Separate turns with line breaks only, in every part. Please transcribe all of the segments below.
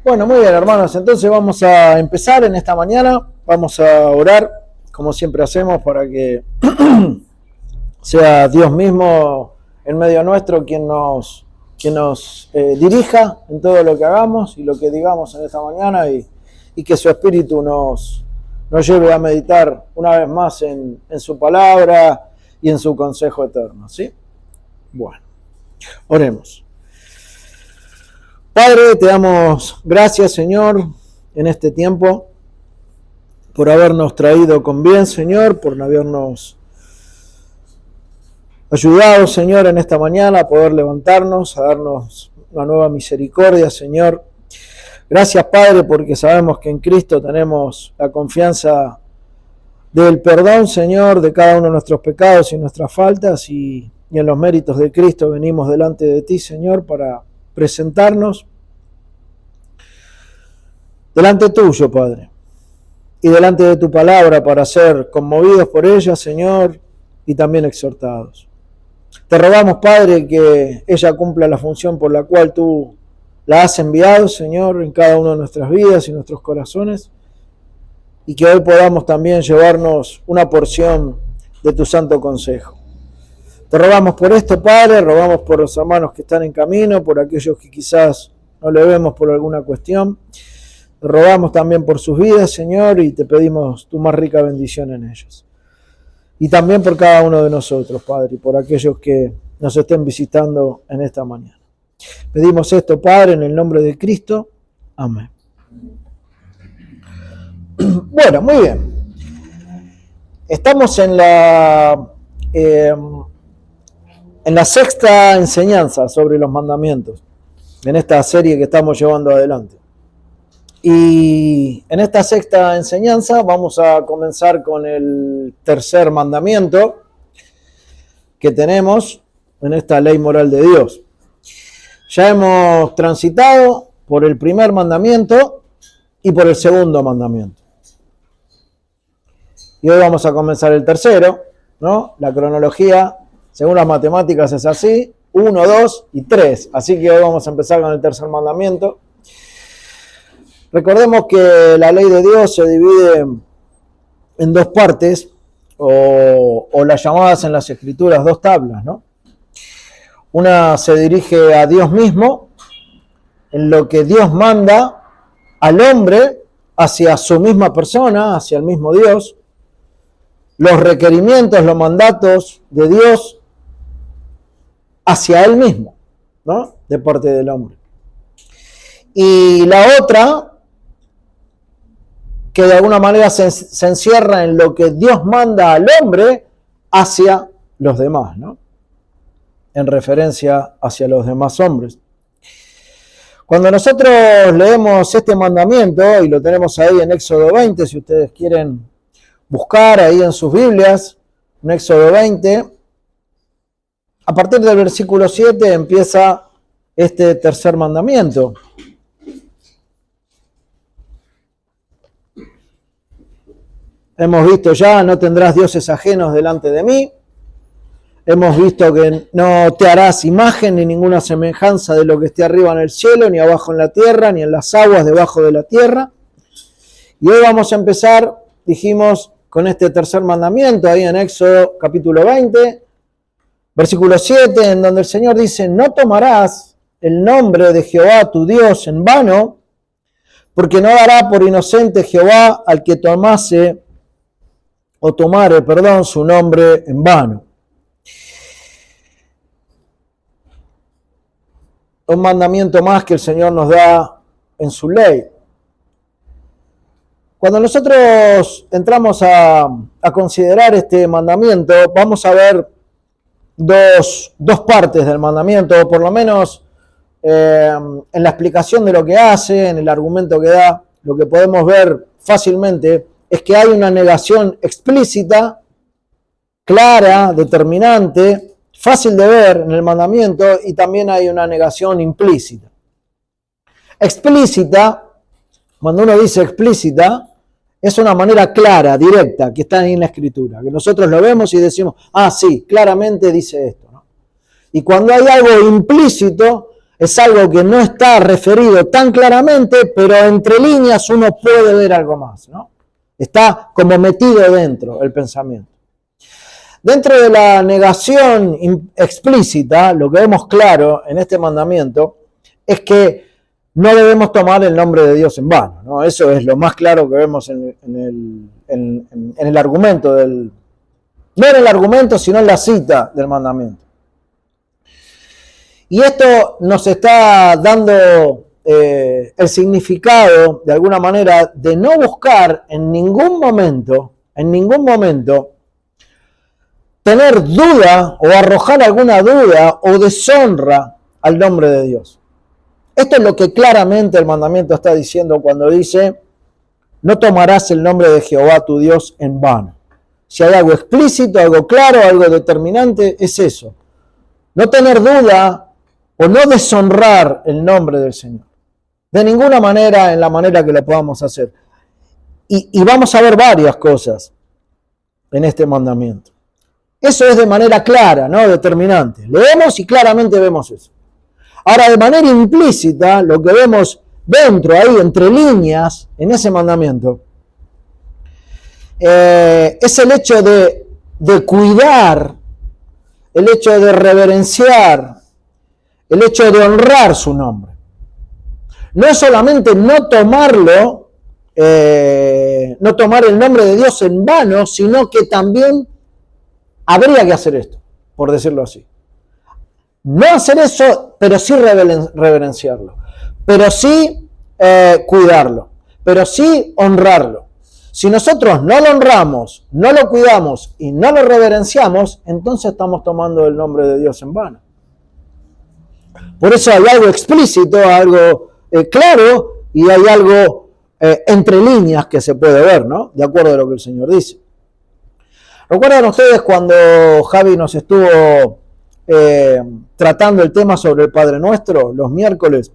Bueno, muy bien, hermanos. Entonces vamos a empezar en esta mañana. Vamos a orar, como siempre hacemos, para que sea Dios mismo en medio nuestro quien nos dirija en todo lo que hagamos y lo que digamos en esta mañana y que su Espíritu nos lleve a meditar una vez más en su palabra y en su consejo eterno, ¿sí? Bueno, oremos. Padre, te damos gracias, Señor, en este tiempo, por habernos traído con bien, Señor, por habernos ayudado, Señor, en esta mañana a poder levantarnos, a darnos una nueva misericordia, Señor. Gracias, Padre, porque sabemos que en Cristo tenemos la confianza del perdón, Señor, de cada uno de nuestros pecados y nuestras faltas, y en los méritos de Cristo venimos delante de ti, Señor, para presentarnos delante tuyo, Padre, y delante de tu palabra para ser conmovidos por ella, Señor, y también exhortados. Te rogamos, Padre, que ella cumpla la función por la cual tú la has enviado, Señor, en cada una de nuestras vidas y nuestros corazones, y que hoy podamos también llevarnos una porción de tu santo consejo. Te rogamos por esto, Padre, rogamos por los hermanos que están en camino, por aquellos que quizás no le vemos por alguna cuestión. Te rogamos también por sus vidas, Señor, y te pedimos tu más rica bendición en ellos. Y también por cada uno de nosotros, Padre, y por aquellos que nos estén visitando en esta mañana. Pedimos esto, Padre, en el nombre de Cristo. Amén. Bueno, muy bien. Estamos en la sexta enseñanza sobre los mandamientos, en esta serie que estamos llevando adelante. Y en esta sexta enseñanza vamos a comenzar con el tercer mandamiento que tenemos en esta ley moral de Dios. Ya hemos transitado por el primer mandamiento y por el segundo mandamiento. Y hoy vamos a comenzar el tercero, ¿no? La cronología, según las matemáticas, es así: 1, 2 y 3. Así que hoy vamos a empezar con el tercer mandamiento. Recordemos que la ley de Dios se divide en dos partes, o las llamadas en las Escrituras dos tablas, ¿no? Una se dirige a Dios mismo, en lo que Dios manda al hombre hacia su misma persona, hacia el mismo Dios, los requerimientos, los mandatos de Dios hacia él mismo, ¿no? De parte del hombre. Y la otra, que de alguna manera se encierra en lo que Dios manda al hombre hacia los demás, ¿no? En referencia hacia los demás hombres. Cuando nosotros leemos este mandamiento, y lo tenemos ahí en Éxodo 20, si ustedes quieren buscar ahí en sus Biblias, en Éxodo 20, a partir del versículo 7 empieza este tercer mandamiento. Hemos visto ya: no tendrás dioses ajenos delante de mí. Hemos visto que no te harás imagen ni ninguna semejanza de lo que esté arriba en el cielo, ni abajo en la tierra, ni en las aguas debajo de la tierra. Y hoy vamos a empezar, dijimos, con este tercer mandamiento, ahí en Éxodo capítulo 20, versículo 7, en donde el Señor dice: no tomarás el nombre de Jehová tu Dios en vano, porque no dará por inocente Jehová al que tomare su nombre en vano. Un mandamiento más que el Señor nos da en su ley. Cuando nosotros entramos a considerar este mandamiento, vamos a ver dos partes del mandamiento, o por lo menos en la explicación de lo que hace, en el argumento que da. Lo que podemos ver fácilmente es que hay una negación explícita, clara, determinante, fácil de ver en el mandamiento, y también hay una negación implícita. Explícita, cuando uno dice explícita, es una manera clara, directa, que está ahí en la Escritura, que nosotros lo vemos y decimos: ah, sí, claramente dice esto, ¿no? Y cuando hay algo implícito, Es algo que no está referido tan claramente, pero entre líneas uno puede ver algo más, ¿no? Está como metido dentro el pensamiento. Dentro de la negación explícita, lo que vemos claro en este mandamiento es que no debemos tomar el nombre de Dios en vano, ¿no? Eso es lo más claro que vemos en el argumento del... No en el argumento, sino en la cita del mandamiento. Y esto nos está dando el significado, de alguna manera, de no buscar en ningún momento, tener duda o arrojar alguna duda o deshonra al nombre de Dios. Esto es lo que claramente el mandamiento está diciendo cuando dice, no tomarás el nombre de Jehová tu Dios en vano. Si hay algo explícito, algo claro, algo determinante, es eso. No tener duda o no deshonrar el nombre del Señor. De ninguna manera, en la manera que lo podamos hacer. Y vamos a ver varias cosas en este mandamiento. Eso es de manera clara, ¿no? Determinante. Leemos y claramente vemos eso. Ahora, de manera implícita, lo que vemos dentro, ahí, entre líneas, en ese mandamiento, es el hecho de cuidar, el hecho de reverenciar, el hecho de honrar su nombre. No es solamente no tomarlo, no tomar el nombre de Dios en vano, sino que también habría que hacer esto, por decirlo así. No hacer eso, pero sí reverenciarlo, pero sí cuidarlo, pero sí honrarlo. Si nosotros no lo honramos, no lo cuidamos y no lo reverenciamos, entonces estamos tomando el nombre de Dios en vano. Por eso hay algo explícito, algo claro y hay algo entre líneas que se puede ver, ¿no? De acuerdo a lo que el Señor dice. ¿Recuerdan ustedes cuando Javi nos estuvo tratando el tema sobre el Padre Nuestro los miércoles?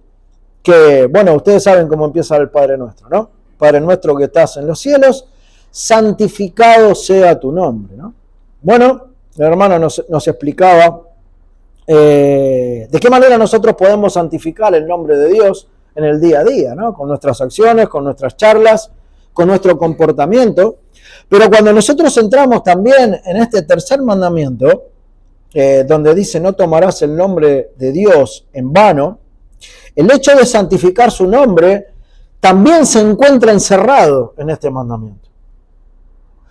Que, bueno, ustedes saben cómo empieza el Padre Nuestro, ¿no? Padre nuestro que estás en los cielos, santificado sea tu nombre, ¿no? Bueno, el hermano nos explicaba de qué manera nosotros podemos santificar el nombre de Dios en el día a día, ¿no? Con nuestras acciones, con nuestras charlas, con nuestro comportamiento. Pero cuando nosotros entramos también en este tercer mandamiento, donde dice no tomarás el nombre de Dios en vano, el hecho de santificar su nombre también se encuentra encerrado en este mandamiento.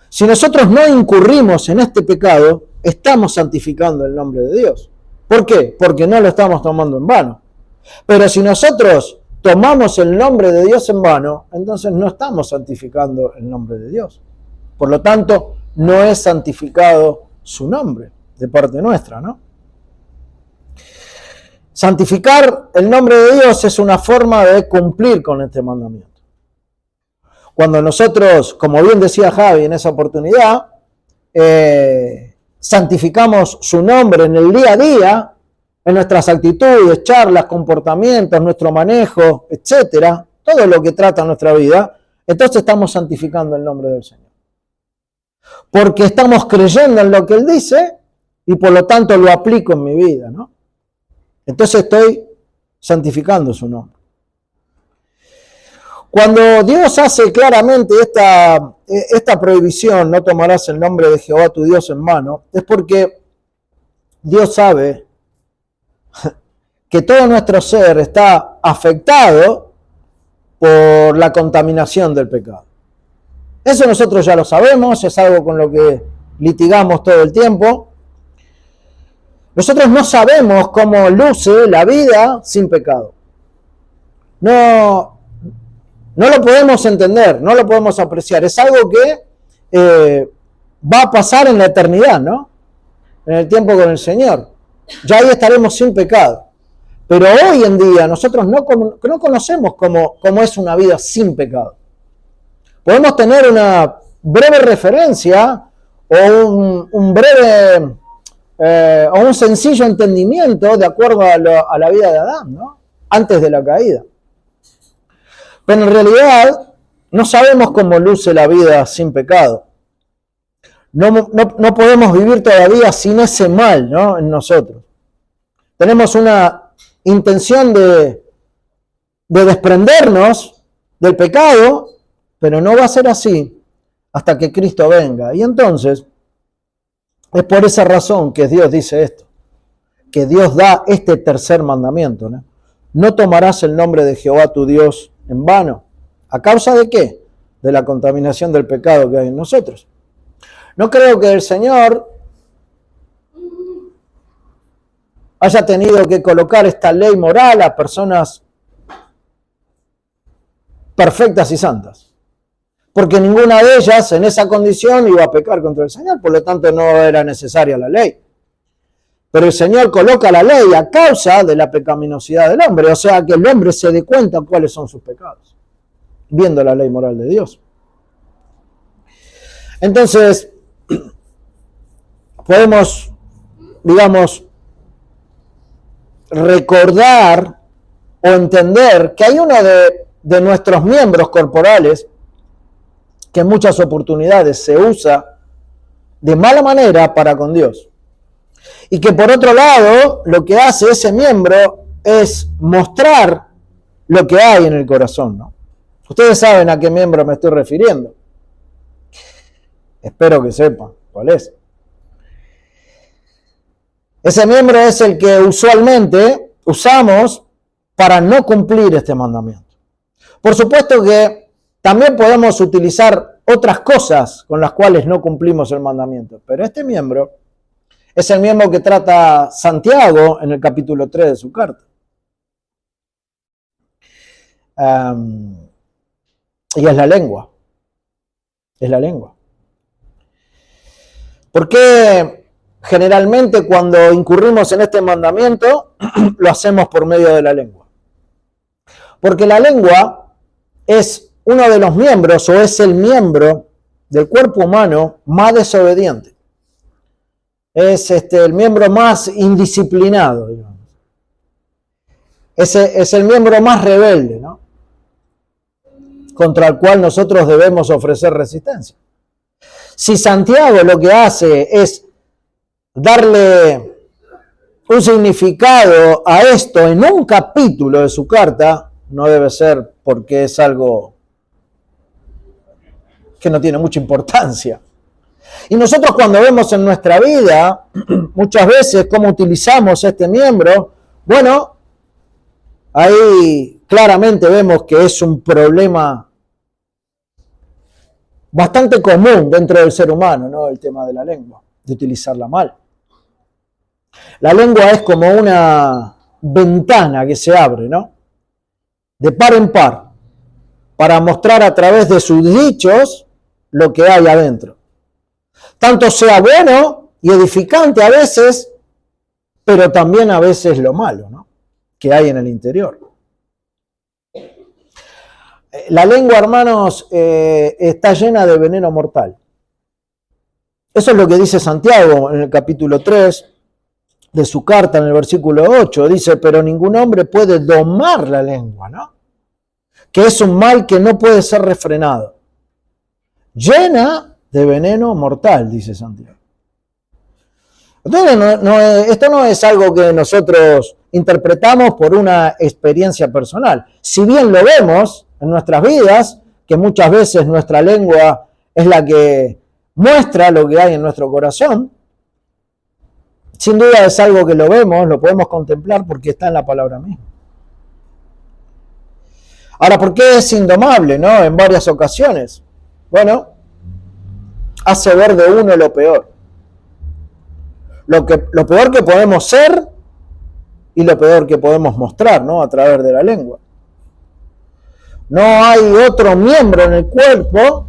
Si nosotros no incurrimos en este pecado, estamos santificando el nombre de Dios. ¿Por qué? Porque no lo estamos tomando en vano. Pero si nosotros tomamos el nombre de Dios en vano, entonces no estamos santificando el nombre de Dios. Por lo tanto, no es santificado su nombre de parte nuestra, ¿no? Santificar el nombre de Dios es una forma de cumplir con este mandamiento. Cuando nosotros, como bien decía Javi en esa oportunidad, santificamos su nombre en el día a día, en nuestras actitudes, charlas, comportamientos, nuestro manejo, etcétera, todo lo que trata nuestra vida, entonces estamos santificando el nombre del Señor. Porque estamos creyendo en lo que Él dice y por lo tanto lo aplico en mi vida, ¿no? Entonces estoy santificando su nombre. Cuando Dios hace claramente esta prohibición, no tomarás el nombre de Jehová tu Dios en vano, es porque Dios sabe que todo nuestro ser está afectado por la contaminación del pecado. Eso nosotros ya lo sabemos, es algo con lo que litigamos todo el tiempo. Nosotros no sabemos cómo luce la vida sin pecado. No lo podemos entender, no lo podemos apreciar. Es algo que va a pasar en la eternidad, ¿no? En el tiempo con el Señor. Ya ahí estaremos sin pecado. Pero hoy en día nosotros no conocemos cómo es una vida sin pecado. Podemos tener una breve referencia o un breve... o un sencillo entendimiento de acuerdo a la vida de Adán, ¿no? Antes de la caída. Pero en realidad no sabemos cómo luce la vida sin pecado. No podemos vivir todavía sin ese mal, ¿no? En nosotros. Tenemos una intención de desprendernos del pecado, pero no va a ser así hasta que Cristo venga. Y entonces, es por esa razón que Dios dice esto, que Dios da este tercer mandamiento, ¿no? No tomarás el nombre de Jehová tu Dios en vano. ¿A causa de qué? De la contaminación del pecado que hay en nosotros. No creo que el Señor haya tenido que colocar esta ley moral a personas perfectas y santas, porque ninguna de ellas en esa condición iba a pecar contra el Señor, por lo tanto no era necesaria la ley. Pero el Señor coloca la ley a causa de la pecaminosidad del hombre, o sea que el hombre se dé cuenta cuáles son sus pecados, viendo la ley moral de Dios. Entonces, podemos, digamos, recordar o entender que hay uno de nuestros miembros corporales que en muchas oportunidades se usa de mala manera para con Dios. Y que por otro lado, lo que hace ese miembro es mostrar lo que hay en el corazón, ¿no? Ustedes saben a qué miembro me estoy refiriendo. Espero que sepan cuál es. Ese miembro es el que usualmente usamos para no cumplir este mandamiento. Por supuesto que también podemos utilizar otras cosas con las cuales no cumplimos el mandamiento, pero este miembro es el miembro que trata Santiago en el capítulo 3 de su carta. Y es la lengua. Es la lengua. ¿Por qué generalmente cuando incurrimos en este mandamiento lo hacemos por medio de la lengua? Porque la lengua es uno de los miembros o es el miembro del cuerpo humano más desobediente. Es el miembro más indisciplinado, digamos. Es el miembro más rebelde, ¿no? Contra el cual nosotros debemos ofrecer resistencia. Si Santiago lo que hace es darle un significado a esto en un capítulo de su carta, no debe ser porque es algo que no tiene mucha importancia. Y nosotros cuando vemos en nuestra vida, muchas veces cómo utilizamos este miembro, bueno, ahí claramente vemos que es un problema bastante común dentro del ser humano, ¿no? El tema de la lengua, de utilizarla mal. La lengua es como una ventana que se abre, ¿no? De par en par, para mostrar a través de sus dichos lo que hay adentro. Tanto sea bueno y edificante a veces, pero también a veces lo malo, ¿no? Que hay en el interior. La lengua, hermanos, está llena de veneno mortal. Eso es lo que dice Santiago en el capítulo 3 de su carta, en el versículo 8. Dice, pero ningún hombre puede domar la lengua, ¿no? Que es un mal que no puede ser refrenado. Llena de veneno mortal, dice Santiago. Entonces, esto no es algo que nosotros interpretamos por una experiencia personal. Si bien lo vemos en nuestras vidas, que muchas veces nuestra lengua es la que muestra lo que hay en nuestro corazón, sin duda es algo que lo vemos, lo podemos contemplar porque está en la palabra misma. Ahora, ¿por qué es indomable, no? En varias ocasiones. Bueno, hace ver de uno lo peor. Lo peor que podemos ser y lo peor que podemos mostrar, ¿no? A través de la lengua. No hay otro miembro en el cuerpo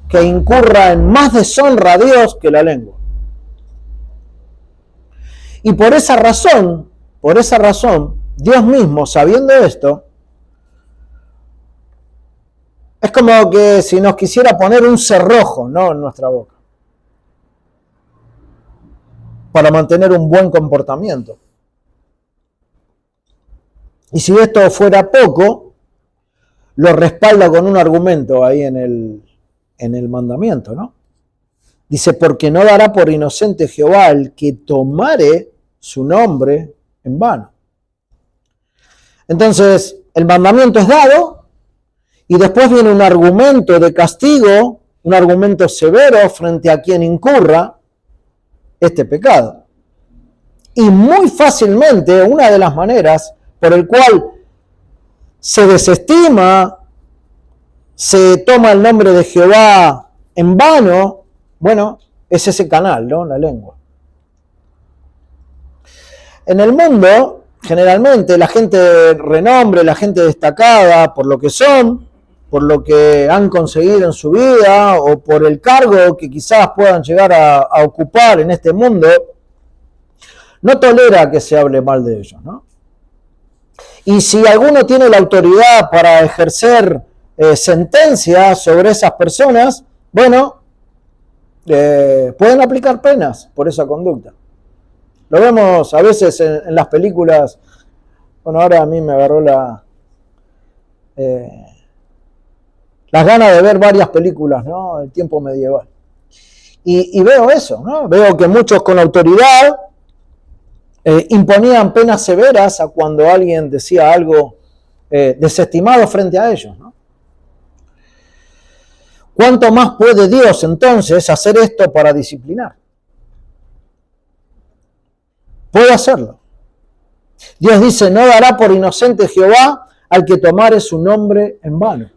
que incurra en más deshonra a Dios que la lengua. Y por esa razón, Dios mismo, sabiendo esto, es como que si nos quisiera poner un cerrojo, ¿no? En nuestra boca, para mantener un buen comportamiento. Y si esto fuera poco, lo respalda con un argumento ahí en el mandamiento, ¿no? Dice, porque no dará por inocente Jehová el que tomare su nombre en vano. Entonces, el mandamiento es dado y después viene un argumento de castigo, un argumento severo frente a quien incurra este pecado. Y muy fácilmente, una de las maneras por el cual se desestima, se toma el nombre de Jehová en vano, bueno, es ese canal, ¿no? La lengua. En el mundo, generalmente, la gente de renombre, la gente destacada por lo que son, por lo que han conseguido en su vida o por el cargo que quizás puedan llegar a ocupar en este mundo, no tolera que se hable mal de ellos, ¿no? Y si alguno tiene la autoridad para ejercer sentencias sobre esas personas, bueno, pueden aplicar penas por esa conducta. Lo vemos a veces en las películas. Bueno, ahora a mí me agarró las ganas de ver varias películas, ¿no? Del tiempo medieval. Y veo eso, ¿no? Veo que muchos con autoridad imponían penas severas a cuando alguien decía algo desestimado frente a ellos, ¿no? ¿Cuánto más puede Dios entonces hacer esto para disciplinar? Puede hacerlo. Dios dice, no dará por inocente Jehová al que tomare su nombre en vano.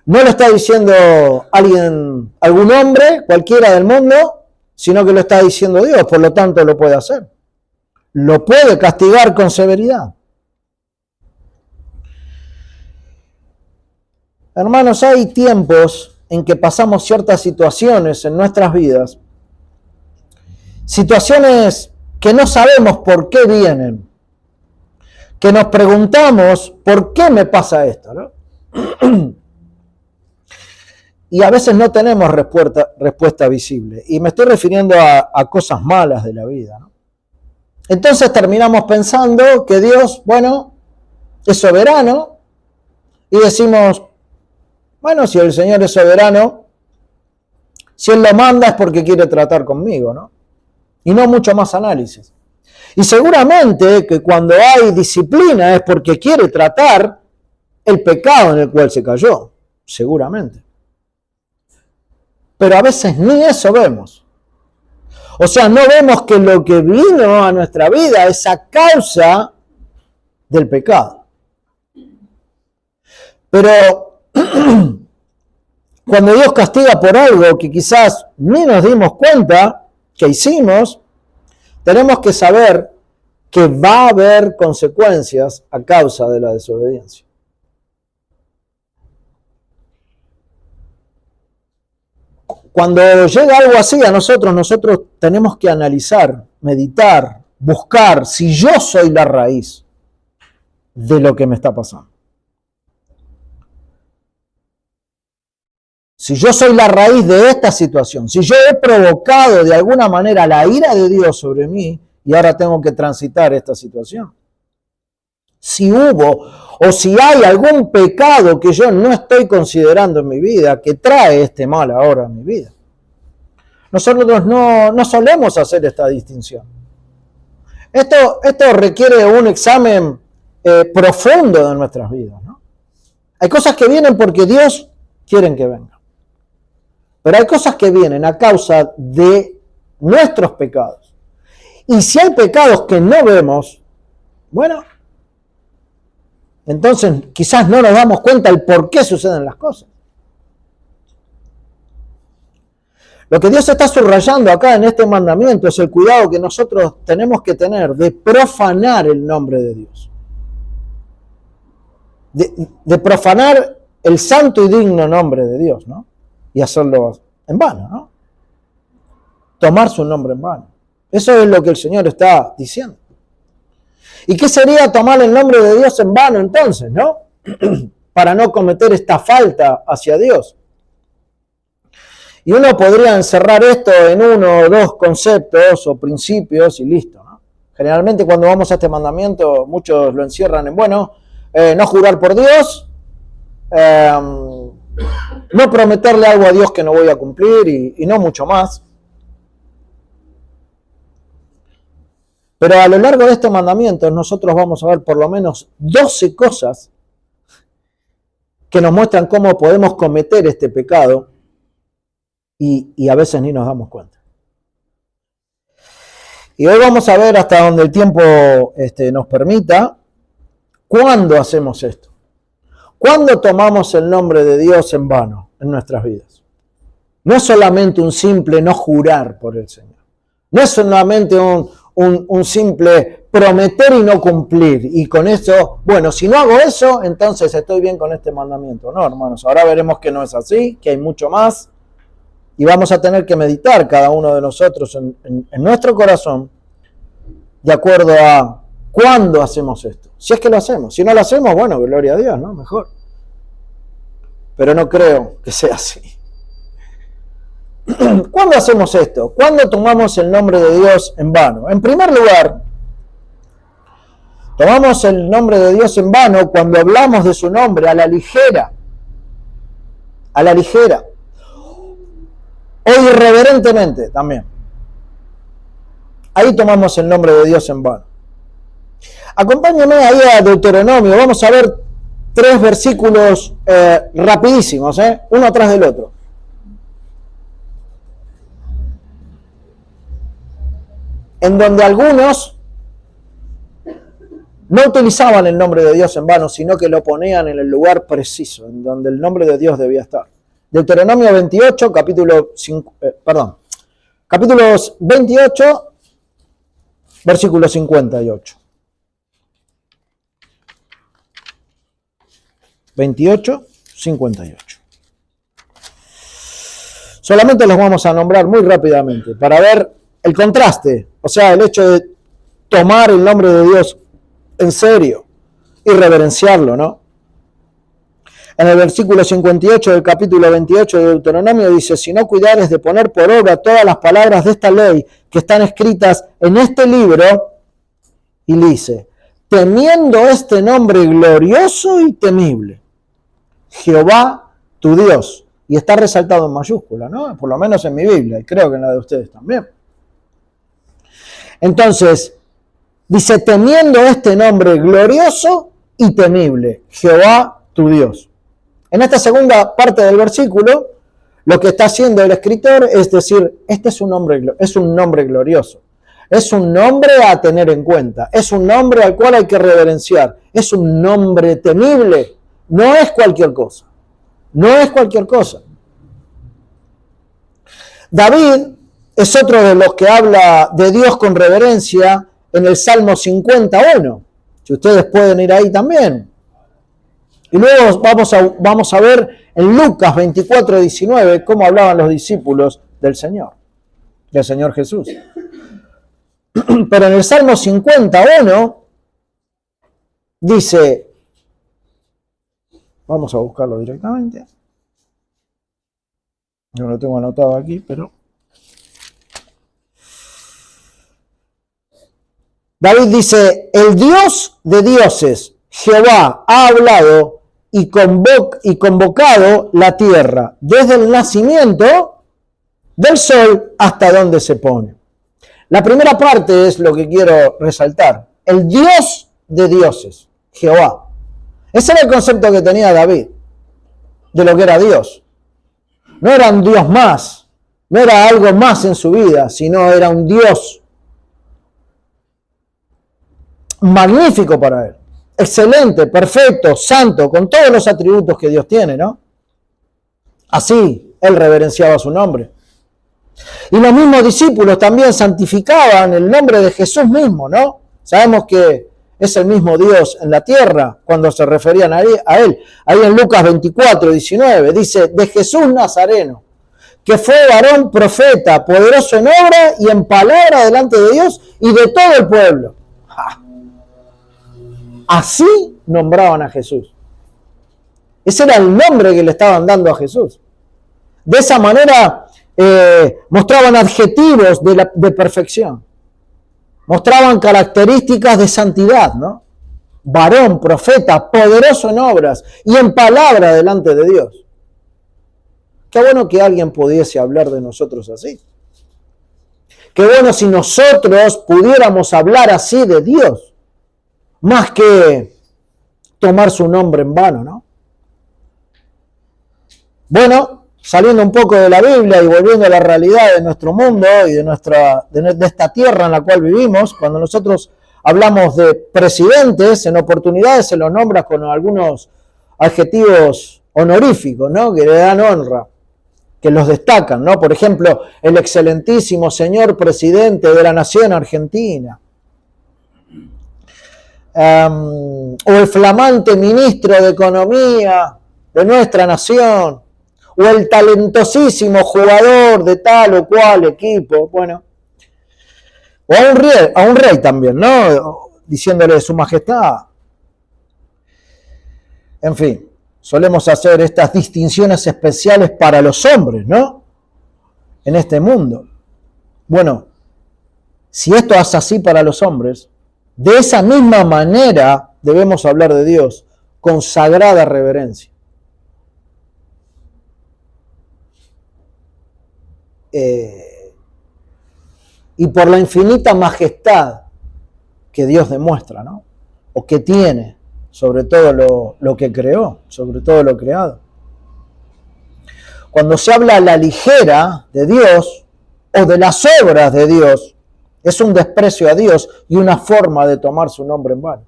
No lo está diciendo algún hombre, cualquiera del mundo, sino que lo está diciendo Dios, por lo tanto lo puede hacer. Lo puede castigar con severidad. Hermanos, hay tiempos en que pasamos ciertas situaciones en nuestras vidas, situaciones que no sabemos por qué vienen, que nos preguntamos, ¿por qué me pasa esto?, ¿no? Y a veces no tenemos respuesta visible. Y me estoy refiriendo a cosas malas de la vida, ¿no? Entonces terminamos pensando que Dios, bueno, es soberano y decimos, bueno, si el Señor es soberano, si Él lo manda es porque quiere tratar conmigo, ¿no? Y no mucho más análisis. Y seguramente que cuando hay disciplina es porque quiere tratar el pecado en el cual se cayó, seguramente. Pero a veces ni eso vemos. O sea, no vemos que lo que vino a nuestra vida es a causa del pecado. Pero cuando Dios castiga por algo que quizás ni nos dimos cuenta que hicimos, tenemos que saber que va a haber consecuencias a causa de la desobediencia. Cuando llega algo así a nosotros tenemos que analizar, meditar, buscar si yo soy la raíz de lo que me está pasando. Si yo soy la raíz de esta situación, si yo he provocado de alguna manera la ira de Dios sobre mí y ahora tengo que transitar esta situación. Si hubo o si hay algún pecado que yo no estoy considerando en mi vida, que trae este mal ahora en mi vida. Nosotros no solemos hacer esta distinción. Esto requiere un examen profundo de nuestras vidas, ¿no? Hay cosas que vienen porque Dios quiere que vengan. Pero hay cosas que vienen a causa de nuestros pecados. Y si hay pecados que no vemos, bueno, entonces quizás no nos damos cuenta el por qué suceden las cosas. Lo que Dios está subrayando acá en este mandamiento es el cuidado que nosotros tenemos que tener de profanar el nombre de Dios. De profanar el santo y digno nombre de Dios, ¿no? Y hacerlo en vano, ¿no? Tomar su nombre en vano. Eso es lo que el Señor está diciendo. ¿Y qué sería tomar el nombre de Dios en vano entonces, no? Para no cometer esta falta hacia Dios. Y uno podría encerrar esto en uno o dos conceptos o principios y listo, ¿no? Generalmente cuando vamos a este mandamiento, muchos lo encierran en, bueno, no jurar por Dios, no prometerle algo a Dios que no voy a cumplir y no mucho más. Pero a lo largo de estos mandamientos nosotros vamos a ver por lo menos 12 cosas que nos muestran cómo podemos cometer este pecado y a veces ni nos damos cuenta. Y hoy vamos a ver hasta donde el tiempo nos permita, cuándo hacemos esto. ¿Cuándo tomamos el nombre de Dios en vano en nuestras vidas? No es solamente un simple no jurar por el Señor. No es solamente un simple prometer y no cumplir. Y con eso, bueno, si no hago eso, entonces estoy bien con este mandamiento. No, hermanos, ahora veremos que no es así, que hay mucho más. Y vamos a tener que meditar cada uno de nosotros en nuestro corazón de acuerdo a cuándo hacemos esto. Si es que lo hacemos. Si no lo hacemos, bueno, gloria a Dios, ¿no? Mejor. Pero no creo que sea así. ¿Cuándo hacemos esto? ¿Cuándo tomamos el nombre de Dios en vano? En primer lugar, tomamos el nombre de Dios en vano cuando hablamos de su nombre a la ligera. A la ligera. O irreverentemente también. Ahí tomamos el nombre de Dios en vano. Acompáñame ahí a Deuteronomio. Vamos a ver 3 versículos rapidísimos, uno atrás del otro. En donde algunos no utilizaban el nombre de Dios en vano, sino que lo ponían en el lugar preciso, en donde el nombre de Dios debía estar. Deuteronomio 28, capítulos 28, versículo 58. 28, 58. Solamente los vamos a nombrar muy rápidamente para ver el contraste, o sea, el hecho de tomar el nombre de Dios en serio y reverenciarlo, ¿no? En el versículo 58 del capítulo 28 de Deuteronomio dice: si no cuidares de poner por obra todas las palabras de esta ley que están escritas en este libro, y dice, temiendo este nombre glorioso y temible, Jehová tu Dios, y está resaltado en mayúscula, ¿no? Por lo menos en mi Biblia, y creo que en la de ustedes también. Entonces, dice, temiendo este nombre glorioso y temible, Jehová tu Dios. En esta segunda parte del versículo, lo que está haciendo el escritor es decir, este es un nombre glorioso, es un nombre a tener en cuenta, es un nombre al cual hay que reverenciar, es un nombre temible, no es cualquier cosa, no es cualquier cosa. David es otro de los que habla de Dios con reverencia en el Salmo 51, si ustedes pueden ir ahí también. Y luego vamos a ver en Lucas 24, 19 cómo hablaban los discípulos del Señor Jesús. Pero en el Salmo 51 dice, vamos a buscarlo directamente. Yo lo tengo anotado aquí, pero David dice, el Dios de dioses, Jehová, ha hablado y convocado la tierra desde el nacimiento del sol hasta donde se pone. La primera parte es lo que quiero resaltar. El Dios de dioses, Jehová. Ese era el concepto que tenía David de lo que era Dios. No era un Dios más, no era algo más en su vida, sino era un Dios magnífico para él. Excelente, perfecto, santo, con todos los atributos que Dios tiene, ¿no? Así, él reverenciaba su nombre. Y los mismos discípulos también santificaban el nombre de Jesús mismo, ¿no? Sabemos que es el mismo Dios en la tierra cuando se referían a él. Ahí en Lucas 24, 19, dice, de Jesús Nazareno, que fue varón profeta, poderoso en obra y en palabra delante de Dios y de todo el pueblo. ¡Ja! Así nombraban a Jesús. Ese era el nombre que le estaban dando a Jesús. De esa manera mostraban adjetivos de perfección. Mostraban características de santidad, ¿no? Varón, profeta, poderoso en obras y en palabra delante de Dios. Qué bueno que alguien pudiese hablar de nosotros así. Qué bueno si nosotros pudiéramos hablar así de Dios, más que tomar su nombre en vano, ¿no? Bueno, saliendo un poco de la Biblia y volviendo a la realidad de nuestro mundo y de esta tierra en la cual vivimos, cuando nosotros hablamos de presidentes, en oportunidades se los nombra con algunos adjetivos honoríficos, ¿no? Que le dan honra, que los destacan, ¿no? Por ejemplo, el excelentísimo señor presidente de la nación argentina, o el flamante ministro de Economía de nuestra nación, o el talentosísimo jugador de tal o cual equipo, bueno, o a un rey también, ¿no? Diciéndole su majestad. En fin, solemos hacer estas distinciones especiales para los hombres, ¿no? En este mundo. Bueno, si esto es así para los hombres, de esa misma manera debemos hablar de Dios, con sagrada reverencia. Y por la infinita majestad que Dios demuestra, ¿no? O que tiene sobre todo lo que creó, sobre todo lo creado. Cuando se habla a la ligera de Dios o de las obras de Dios, es un desprecio a Dios y una forma de tomar su nombre en vano.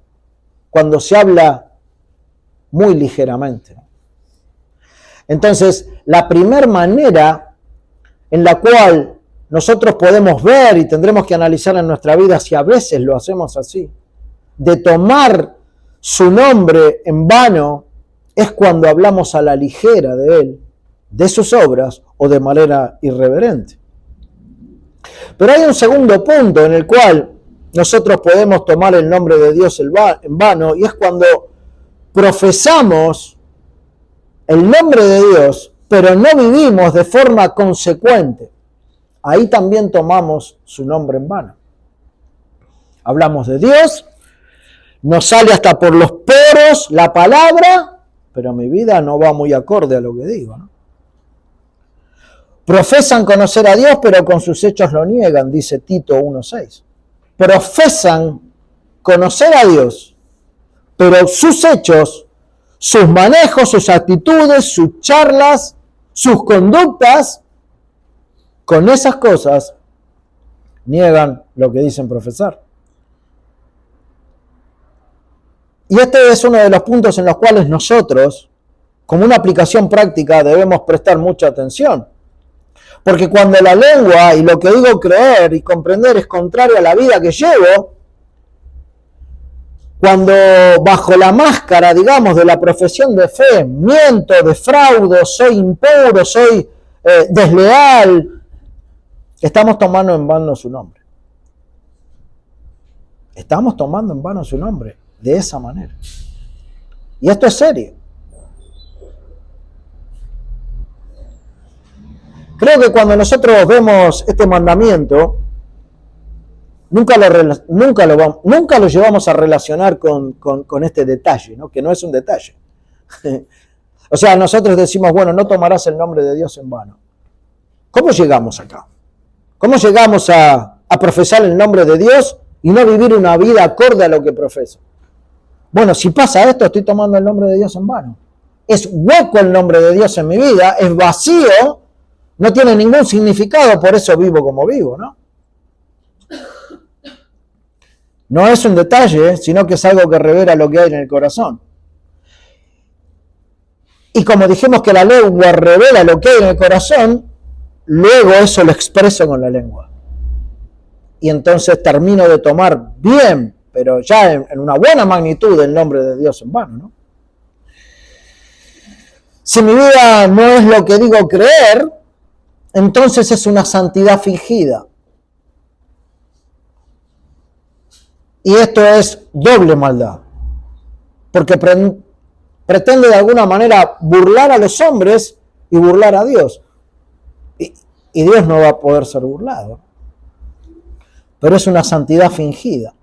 Cuando se habla muy ligeramente. Entonces, la primera manera en la cual nosotros podemos ver y tendremos que analizar en nuestra vida si a veces lo hacemos así, de tomar su nombre en vano, es cuando hablamos a la ligera de Él, de sus obras o de manera irreverente. Pero hay un segundo punto en el cual nosotros podemos tomar el nombre de Dios en vano, y es cuando profesamos el nombre de Dios, pero no vivimos de forma consecuente. Ahí también tomamos su nombre en vano. Hablamos de Dios, nos sale hasta por los poros la palabra, pero mi vida no va muy acorde a lo que digo, ¿no? Profesan conocer a Dios, pero con sus hechos lo niegan, dice Tito 1:6. Profesan conocer a Dios, pero sus hechos, sus manejos, sus actitudes, sus charlas, sus conductas, con esas cosas niegan lo que dicen profesar. Y este es uno de los puntos en los cuales nosotros, como una aplicación práctica, debemos prestar mucha atención. Porque cuando la lengua y lo que digo creer y comprender es contrario a la vida que llevo, cuando bajo la máscara, digamos, de la profesión de fe, miento, defraudo, soy impuro, soy desleal, estamos tomando en vano su nombre. Estamos tomando en vano su nombre de esa manera. Y esto es serio. Creo que cuando nosotros vemos este mandamiento, nunca lo llevamos a relacionar con este detalle, ¿no? Que no es un detalle. O sea, nosotros decimos, bueno, no tomarás el nombre de Dios en vano. ¿Cómo llegamos acá? ¿Cómo llegamos a profesar el nombre de Dios y no vivir una vida acorde a lo que profeso? Bueno, si pasa esto, estoy tomando el nombre de Dios en vano. Es hueco el nombre de Dios en mi vida, es vacío, no tiene ningún significado, por eso vivo como vivo, ¿no? No es un detalle, sino que es algo que revela lo que hay en el corazón. Y como dijimos que la lengua revela lo que hay en el corazón, luego eso lo expreso con la lengua. Y entonces termino de tomar bien, pero ya en una buena magnitud, el nombre de Dios en vano, ¿no? Si mi vida no es lo que digo creer, entonces es una santidad fingida. Y esto es doble maldad, porque pretende de alguna manera burlar a los hombres y burlar a Dios. Y Dios no va a poder ser burlado. Pero es una santidad fingida.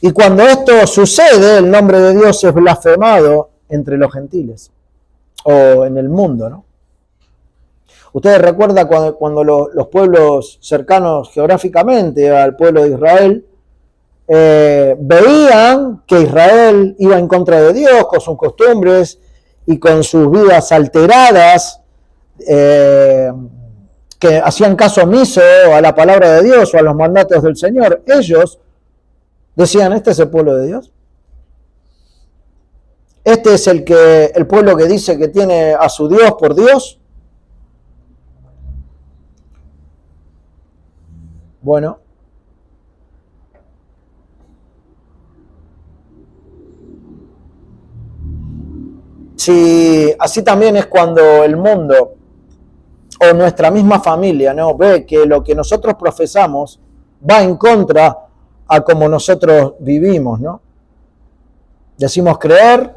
Y cuando esto sucede, el nombre de Dios es blasfemado entre los gentiles o en el mundo, ¿no? Ustedes recuerdan cuando los pueblos cercanos geográficamente al pueblo de Israel veían que Israel iba en contra de Dios con sus costumbres y con sus vidas alteradas, que hacían caso omiso a la palabra de Dios o a los mandatos del Señor. Ellos decían, este es el pueblo de Dios. Este es el pueblo que dice que tiene a su Dios por Dios. Bueno, si así también es cuando el mundo o nuestra misma familia, ¿no?, ve que lo que nosotros profesamos va en contra a como nosotros vivimos, ¿no? Decimos creer,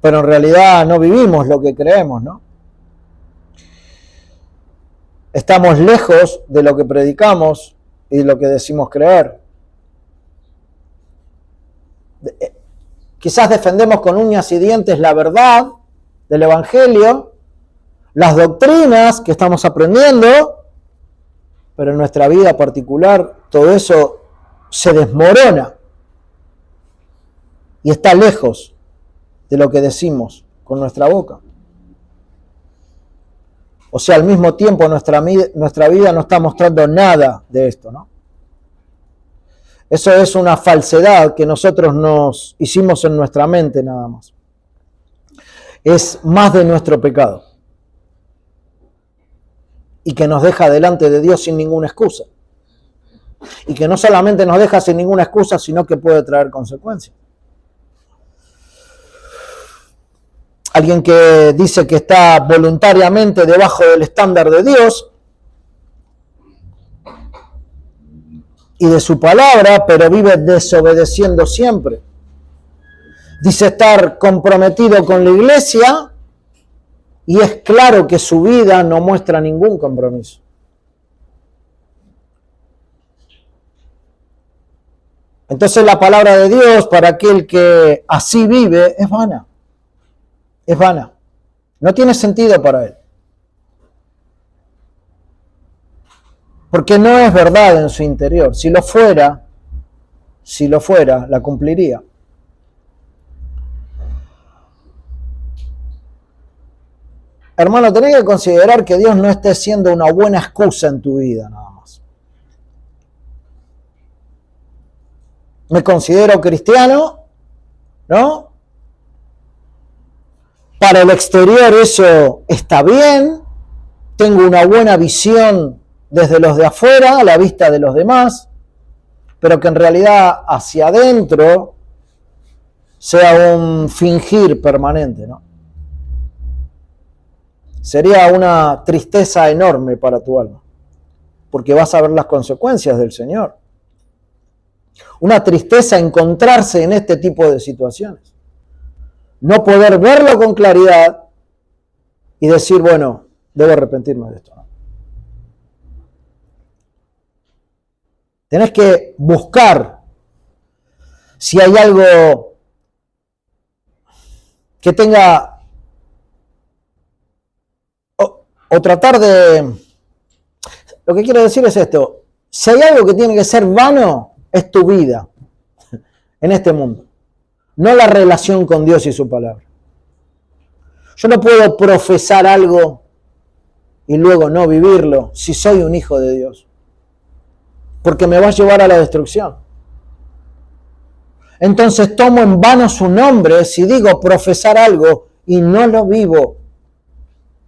pero en realidad no vivimos lo que creemos, ¿no? Estamos lejos de lo que predicamos y de lo que decimos creer. Quizás defendemos con uñas y dientes la verdad del Evangelio, las doctrinas que estamos aprendiendo, pero en nuestra vida particular todo eso se desmorona y está lejos de lo que decimos con nuestra boca. O sea, al mismo tiempo nuestra vida no está mostrando nada de esto, ¿no? Eso es una falsedad que nosotros nos hicimos en nuestra mente nada más. Es más de nuestro pecado. Y que nos deja delante de Dios sin ninguna excusa. Y que no solamente nos deja sin ninguna excusa, sino que puede traer consecuencias. Alguien que dice que está voluntariamente debajo del estándar de Dios y de su palabra, pero vive desobedeciendo siempre. Dice estar comprometido con la iglesia y es claro que su vida no muestra ningún compromiso. Entonces la palabra de Dios para aquel que así vive es vana. Es vana. No tiene sentido para él. Porque no es verdad en su interior. Si lo fuera, la cumpliría. Hermano, tenés que considerar que Dios no esté siendo una buena excusa en tu vida, nada más. Me considero cristiano, ¿no? Para el exterior eso está bien, tengo una buena visión desde los de afuera, a la vista de los demás, pero que en realidad hacia adentro sea un fingir permanente, ¿no? Sería una tristeza enorme para tu alma, porque vas a ver las consecuencias del Señor. Una tristeza encontrarse en este tipo de situaciones. No poder verlo con claridad y decir, bueno, debo arrepentirme de esto, ¿no? Tenés que buscar si hay algo que tenga, o tratar de, lo que quiero decir es esto, si hay algo que tiene que ser vano, es tu vida en este mundo, no la relación con Dios y su palabra. Yo no puedo profesar algo y luego no vivirlo si soy un hijo de Dios, porque me va a llevar a la destrucción. Entonces tomo en vano su nombre si digo profesar algo y no lo vivo,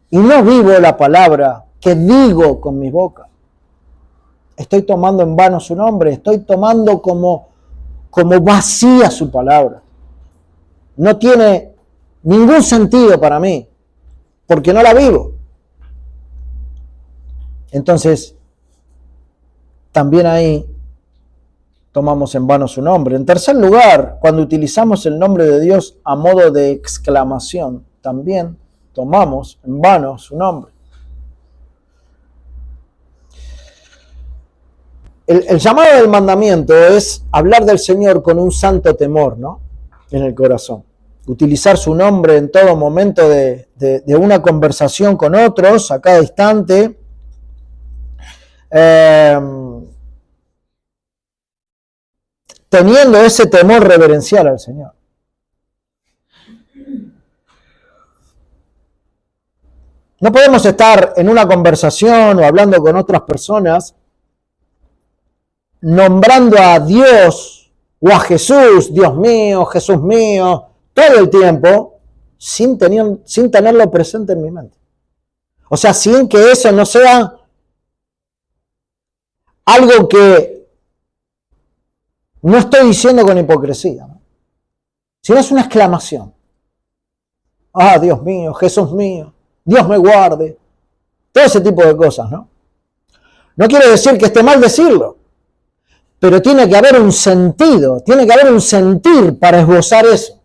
y no vivo la palabra que digo con mi boca. Estoy tomando en vano su nombre, estoy tomando como vacía su palabra. No tiene ningún sentido para mí, porque no la vivo. Entonces, también ahí tomamos en vano su nombre. En tercer lugar, cuando utilizamos el nombre de Dios a modo de exclamación, también tomamos en vano su nombre. El llamado del mandamiento es hablar del Señor con un santo temor, ¿no?, en el corazón. utilizar su nombre en todo momento de una conversación con otros, a cada instante. Teniendo ese temor reverencial al Señor. No podemos estar en una conversación o hablando con otras personas nombrando a Dios o a Jesús, Dios mío, Jesús mío, todo el tiempo, sin tenerlo presente en mi mente. O sea, sin que eso no sea algo que no estoy diciendo con hipocresía, ¿no? Sino es una exclamación. Ah, Dios mío, Jesús mío, Dios me guarde. Todo ese tipo de cosas, ¿no? No quiere decir que esté mal decirlo, pero tiene que haber un sentido, tiene que haber un sentir para esbozar eso.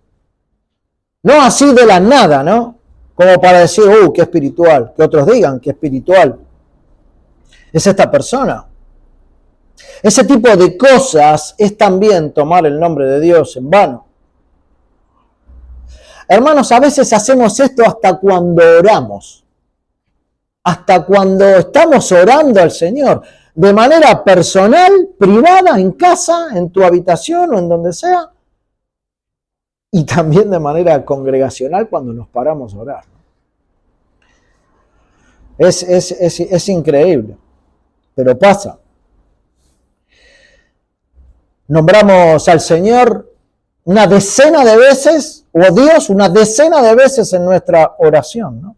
No así de la nada, ¿no? Como para decir, qué espiritual, que otros digan qué espiritual es esta persona. Ese tipo de cosas es también tomar el nombre de Dios en vano. Hermanos, a veces hacemos esto hasta cuando oramos. Hasta cuando estamos orando al Señor. De manera personal, privada, en casa, en tu habitación o en donde sea. Y también de manera congregacional cuando nos paramos a orar. Es increíble, pero pasa. Nombramos al Señor una decena de veces, o a Dios una decena de veces en nuestra oración, ¿no?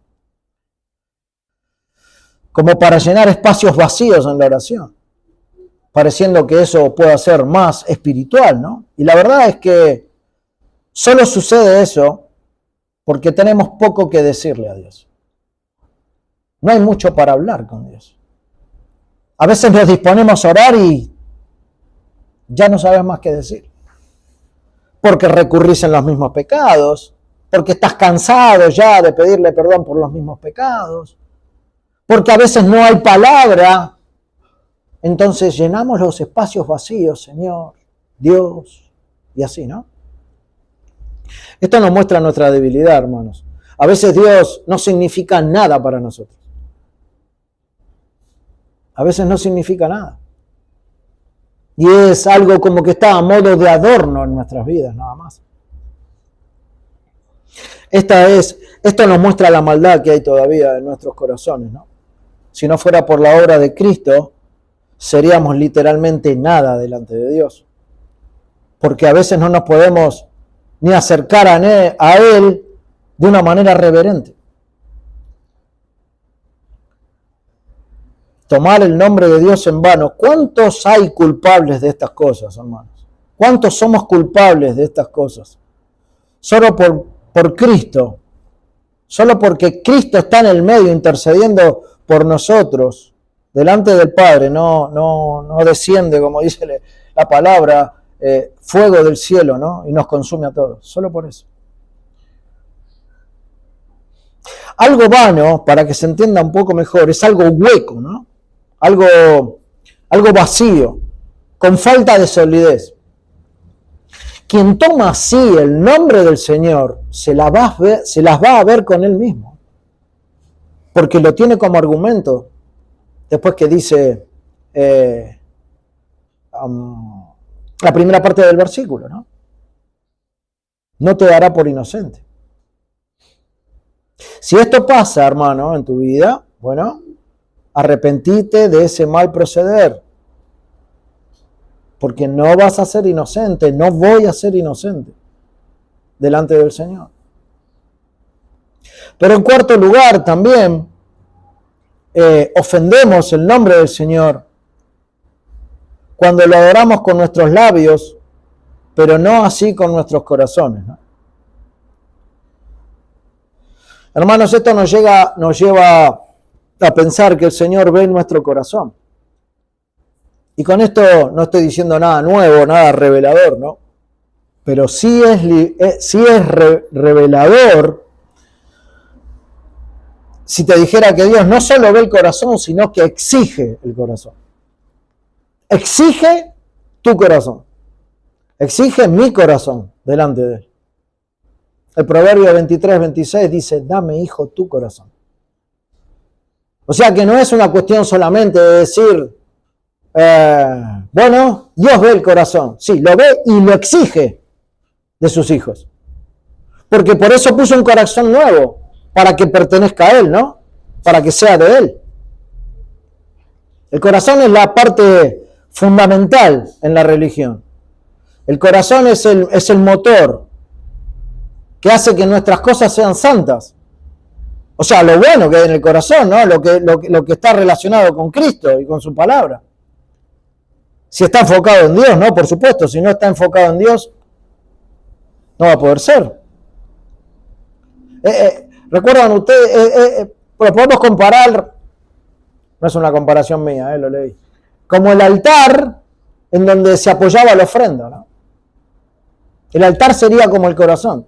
Como para llenar espacios vacíos en la oración, pareciendo que eso pueda ser más espiritual, ¿no? Y la verdad es que solo sucede eso porque tenemos poco que decirle a Dios. No hay mucho para hablar con Dios. A veces nos disponemos a orar y ya no sabes más qué decir. Porque recurrís en los mismos pecados, porque estás cansado ya de pedirle perdón por los mismos pecados, porque a veces no hay palabra. Entonces llenamos los espacios vacíos, Señor, Dios, y así, ¿no? Esto nos muestra nuestra debilidad, hermanos. A veces Dios no significa nada para nosotros. A veces no significa nada. Y es algo como que está a modo de adorno en nuestras vidas, nada más. Esto nos muestra la maldad que hay todavía en nuestros corazones, ¿no? Si no fuera por la obra de Cristo, seríamos literalmente nada delante de Dios. Porque a veces no nos podemos ni acercar a Él de una manera reverente. Tomar el nombre de Dios en vano. ¿Cuántos hay culpables de estas cosas, hermanos? ¿Cuántos somos culpables de estas cosas? Solo por Cristo, solo porque Cristo está en el medio intercediendo por nosotros, delante del Padre, no desciende, como dice la palabra, fuego del cielo, ¿no? Y nos consume a todos, solo por eso. Algo vano, para que se entienda un poco mejor, es algo hueco, ¿no? Algo vacío, con falta de solidez. Quien toma así el nombre del Señor, se las va a ver con él mismo. Porque lo tiene como argumento. Después que dice la primera parte del versículo, ¿no? No te dará por inocente. Si esto pasa, hermano, en tu vida, bueno, arrepentite de ese mal proceder. Porque no vas a ser inocente, no voy a ser inocente delante del Señor. Pero en cuarto lugar, también ofendemos el nombre del Señor cuando lo adoramos con nuestros labios, pero no así con nuestros corazones, ¿no? Hermanos, esto nos lleva a pensar que el Señor ve nuestro corazón. Y con esto no estoy diciendo nada nuevo, nada revelador, ¿no? Pero sí es revelador si te dijera que Dios no solo ve el corazón, sino que exige el corazón. Exige tu corazón. Exige mi corazón delante de Él. El Proverbio 23-26 dice, dame, hijo, tu corazón. O sea que no es una cuestión solamente de decir, bueno, Dios ve el corazón. Sí, lo ve y lo exige de sus hijos. Porque por eso puso un corazón nuevo, para que pertenezca a Él, ¿no? Para que sea de Él. El corazón es la parte fundamental en la religión. El corazón es el motor que hace que nuestras cosas sean santas. O sea, lo bueno que hay en el corazón, ¿no? Lo que está relacionado con Cristo y con su palabra. Si está enfocado en Dios, ¿no? Por supuesto, si no está enfocado en Dios, no va a poder ser. ¿Recuerdan ustedes? Lo podemos comparar, no es una comparación mía, lo leí, como el altar en donde se apoyaba la ofrenda, ¿no? El altar sería como el corazón.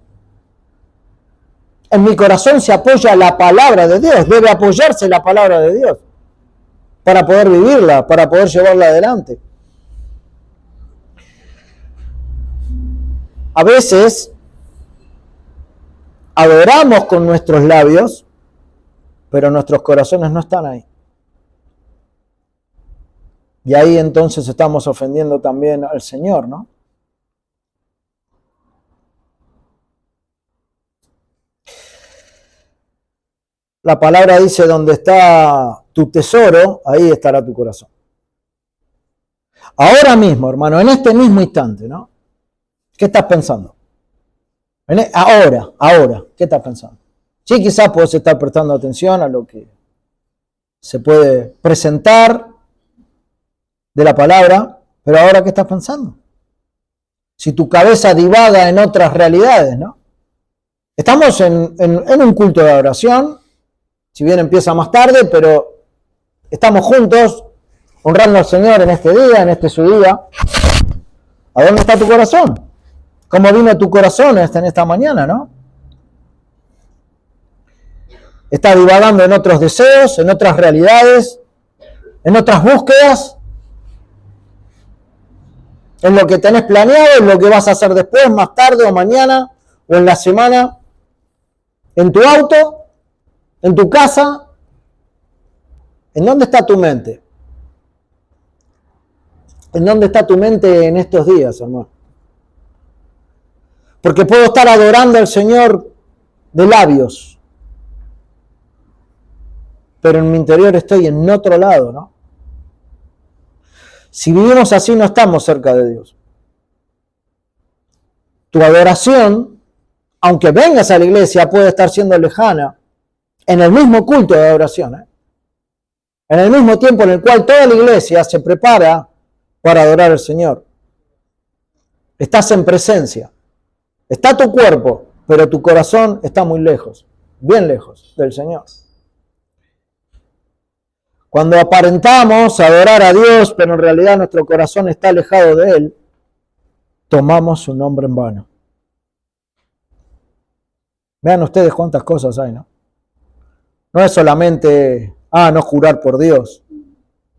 En mi corazón se apoya la palabra de Dios, debe apoyarse la palabra de Dios para poder vivirla, para poder llevarla adelante. A veces adoramos con nuestros labios, pero nuestros corazones no están ahí. Y ahí entonces estamos ofendiendo también al Señor, ¿no? La palabra dice, donde está tu tesoro, ahí estará tu corazón. Ahora mismo, hermano, en este mismo instante, ¿no? ¿Qué estás pensando? Ahora, ¿qué estás pensando? Sí, quizás puedes estar prestando atención a lo que se puede presentar de la palabra, pero ahora, ¿qué estás pensando? Si tu cabeza divaga en otras realidades, ¿no? Estamos en un culto de adoración, si bien empieza más tarde, pero estamos juntos, honrando al Señor en este día, en este su día. ¿A dónde está tu corazón? ¿Cómo vino tu corazón en esta mañana, no? ¿Está divagando en otros deseos, en otras realidades, en otras búsquedas? ¿En lo que tenés planeado, en lo que vas a hacer después, más tarde o mañana, o en la semana? ¿En tu auto? ¿En tu casa? ¿En dónde está tu mente? ¿En dónde está tu mente en estos días, hermano? Porque puedo estar adorando al Señor de labios, pero en mi interior estoy en otro lado, ¿no? Si vivimos así, no estamos cerca de Dios. Tu adoración, aunque vengas a la iglesia, puede estar siendo lejana en el mismo culto de adoración, ¿eh? En el mismo tiempo en el cual toda la iglesia se prepara para adorar al Señor. Estás en presencia. Está tu cuerpo, pero tu corazón está muy lejos, bien lejos del Señor. Cuando aparentamos adorar a Dios, pero en realidad nuestro corazón está alejado de Él, tomamos su nombre en vano. Vean ustedes cuántas cosas hay, ¿no? No es solamente, no jurar por Dios,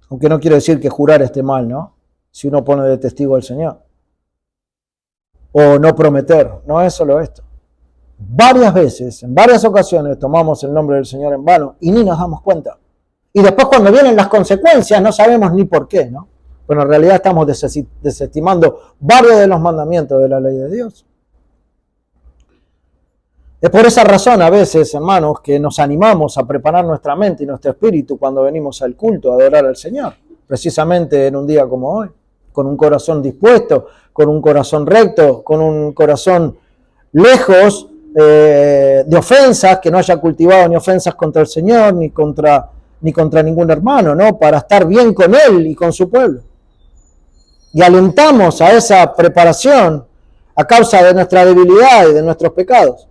aunque no quiero decir que jurar esté mal, ¿no? Si uno pone de testigo al Señor. O no prometer, no es solo esto. Varias veces, en varias ocasiones, tomamos el nombre del Señor en vano y ni nos damos cuenta. Y después cuando vienen las consecuencias no sabemos ni por qué, ¿no? Pero en realidad estamos desestimando varios de los mandamientos de la ley de Dios. Es por esa razón a veces, hermanos, que nos animamos a preparar nuestra mente y nuestro espíritu cuando venimos al culto a adorar al Señor. Precisamente en un día como hoy, con un corazón dispuesto, con un corazón recto, con un corazón lejos de ofensas, que no haya cultivado ni ofensas contra el Señor, ni contra ningún hermano, ¿no? Para estar bien con Él y con su pueblo. Y alentamos a esa preparación a causa de nuestra debilidad y de nuestros pecados,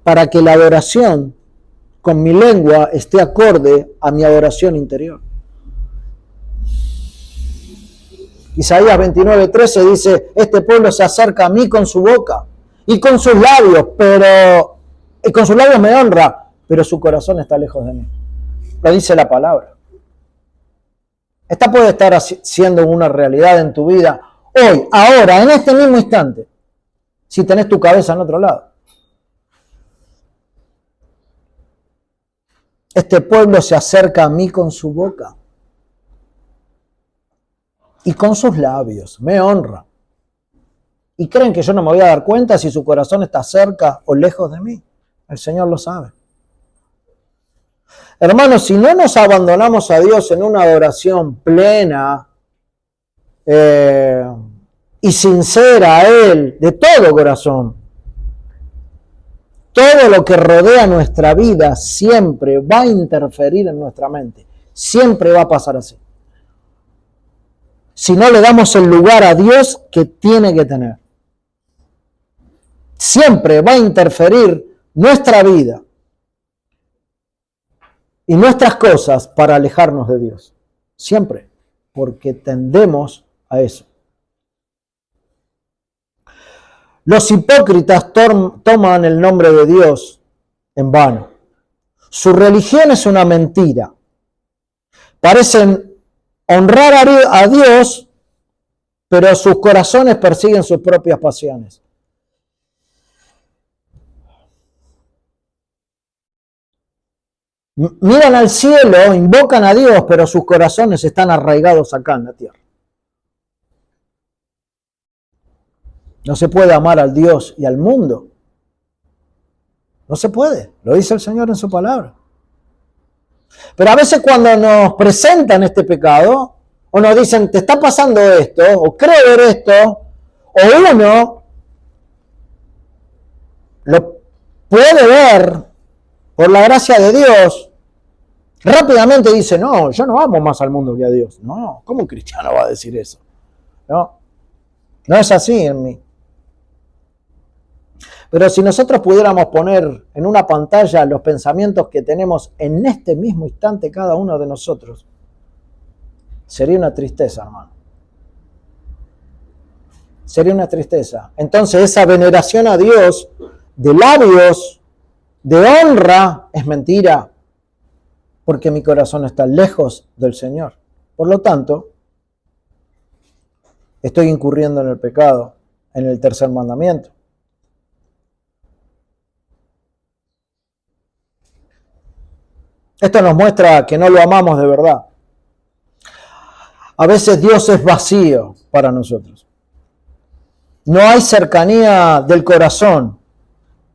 para que la adoración con mi lengua esté acorde a mi adoración interior. Isaías 29:13 dice, este pueblo se acerca a mí con su boca y con sus labios, y con sus labios me honra, pero su corazón está lejos de mí. Lo dice la palabra. Esta puede estar siendo una realidad en tu vida hoy, ahora, en este mismo instante. si tenés tu cabeza en otro lado? Este pueblo se acerca a mí con su boca y con sus labios me honra. ¿Y creen que yo no me voy a dar cuenta si su corazón está cerca o lejos de mí? El Señor lo sabe. Hermanos, si no nos abandonamos a Dios en una adoración plena y sincera a Él, de todo corazón, todo lo que rodea nuestra vida siempre va a interferir en nuestra mente. Siempre va a pasar así. Si no le damos el lugar a Dios que tiene que tener. Siempre va a interferir nuestra vida y nuestras cosas para alejarnos de Dios. Siempre. Porque tendemos a eso. Los hipócritas toman el nombre de Dios en vano. Su religión es una mentira. Parecen honrar a Dios, pero sus corazones persiguen sus propias pasiones. Miran al cielo, invocan a Dios, pero sus corazones están arraigados acá en la tierra. No se puede amar al Dios y al mundo. No se puede, lo dice el Señor en su palabra. Pero a veces cuando nos presentan este pecado, o nos dicen, te está pasando esto, o creo ver esto, o uno lo puede ver por la gracia de Dios, rápidamente dice, no, yo no amo más al mundo que a Dios. No, ¿cómo un cristiano va a decir eso? No es así en mí. Pero si nosotros pudiéramos poner en una pantalla los pensamientos que tenemos en este mismo instante cada uno de nosotros, sería una tristeza, hermano. Sería una tristeza. Entonces esa veneración a Dios de labios, de honra, es mentira, porque mi corazón está lejos del Señor. Por lo tanto, estoy incurriendo en el pecado, en el tercer mandamiento. Esto nos muestra que no lo amamos de verdad. A veces Dios es vacío para nosotros. No hay cercanía del corazón